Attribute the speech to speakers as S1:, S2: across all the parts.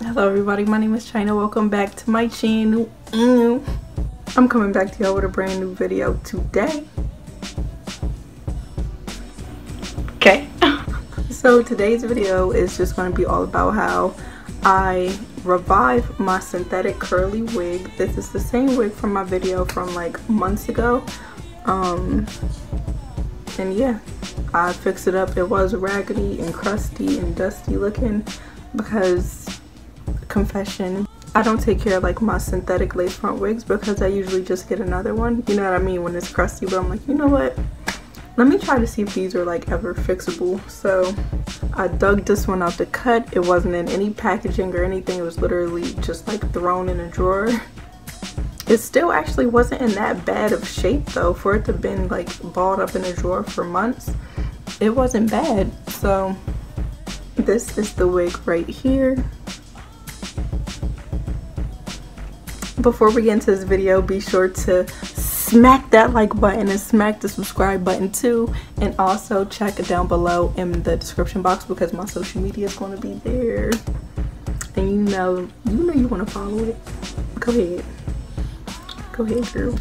S1: Hello everybody, my name is China. Welcome back to my channel. I'm coming back to y'all with a brand new video today. Okay. So today's video is just going to be all about how I revived my synthetic curly wig. This is the same wig from my video from like months ago. And yeah, I fixed it up. It was raggedy and crusty and dusty looking because, confession, I don't take care of like my synthetic lace front wigs because I usually just get another one, you know what I mean, when it's crusty. But I'm like, you know what, let me try to see if these are like ever fixable. So I dug this one out the cut. It wasn't in any packaging or anything. It was literally just like thrown in a drawer. It still actually wasn't in that bad of shape though. For it to have been like balled up in a drawer for months, it wasn't bad. So this is the wig right here. Before we get into this video, be sure to smack that like button and smack the subscribe button too, and also check it down below in the description box because my social media is going to be there, and you know you want to follow it. Go ahead girl.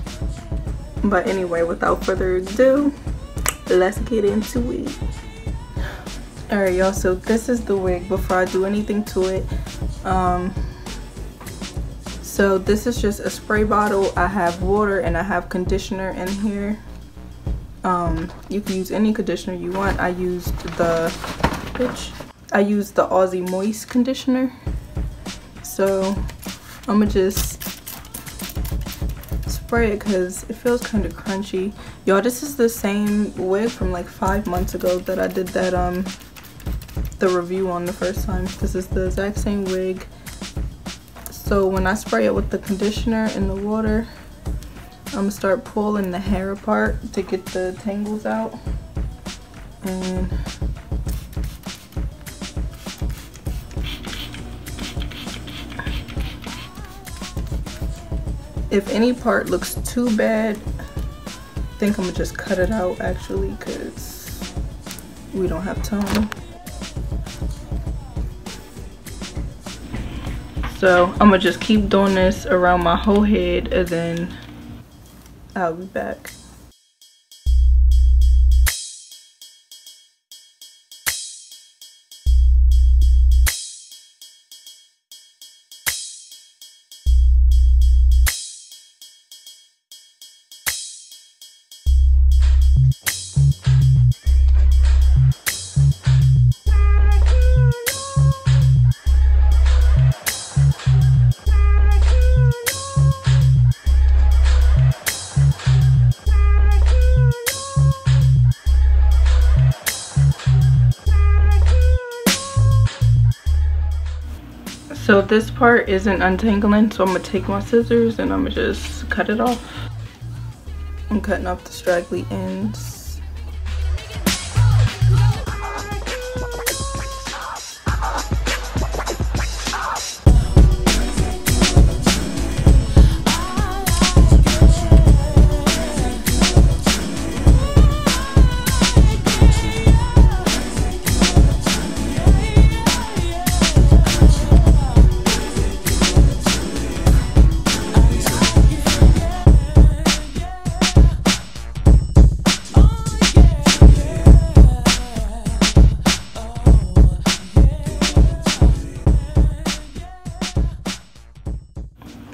S1: But anyway, without further ado, let's get into it. Alright y'all, so this is the wig before I do anything to it. So this is just a spray bottle. I have water and I have conditioner in here. You can use any conditioner you want. I used the Aussie Moist conditioner. So I'm gonna just spray it because it feels kind of crunchy. Y'all, this is the same wig from like 5 months ago that I did that the review on the first time. This is the exact same wig. So when I spray it with the conditioner and the water, I'm gonna start pulling the hair apart to get the tangles out. And if any part looks too bad, I think I'm gonna just cut it out actually, because we don't have time. So I'm gonna just keep doing this around my whole head and then I'll be back. So this part isn't untangling, so I'm gonna take my scissors and I'm gonna just cut it off. I'm cutting off the straggly ends.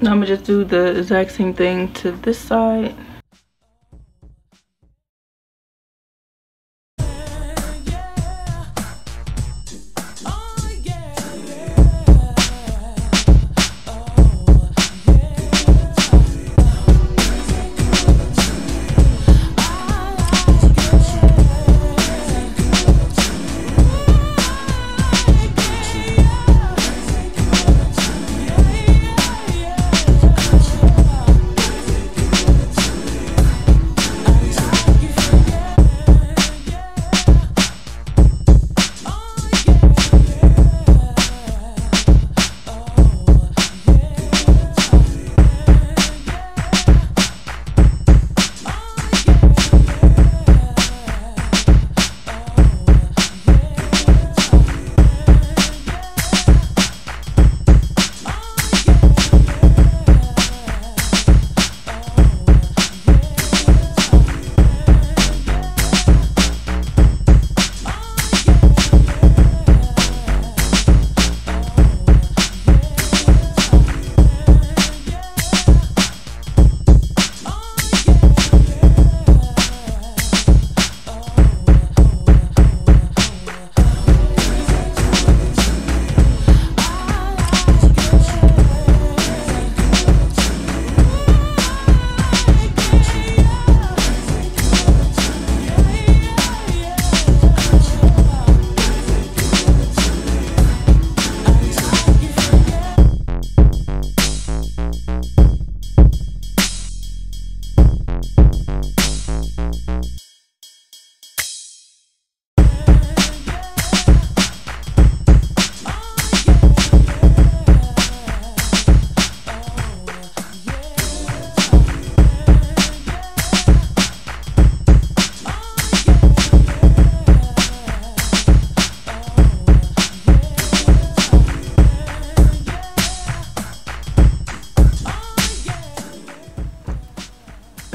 S1: Now I'm gonna just do the exact same thing to this side.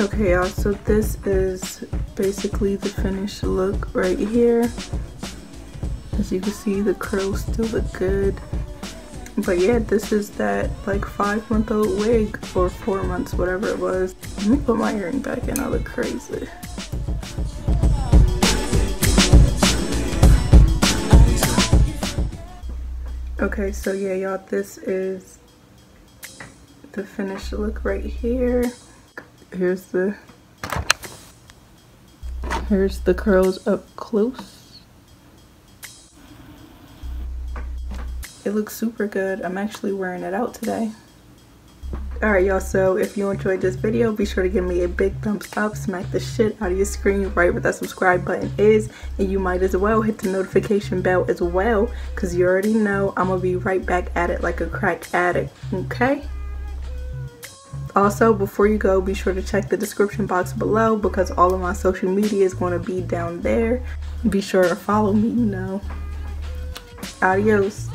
S1: Okay, y'all, so this is basically the finished look right here. As you can see, the curls still look good. But yeah, this is that like 5-month-old wig, or 4 months, whatever it was. Let me put my earring back in, I look crazy. Okay, so yeah, y'all, this is the finished look right here. Here's the curls up close. It looks super good. I'm actually wearing it out today. Alright, y'all, so if you enjoyed this video, be sure to give me a big thumbs up, smack the shit out of your screen right where that subscribe button is, and you might as well hit the notification bell as well, because you already know I'm gonna be right back at it like a crack addict, okay? Also, before you go, be sure to check the description box below, because all of my social media is going to be down there. Be sure to follow me, you know. Adios.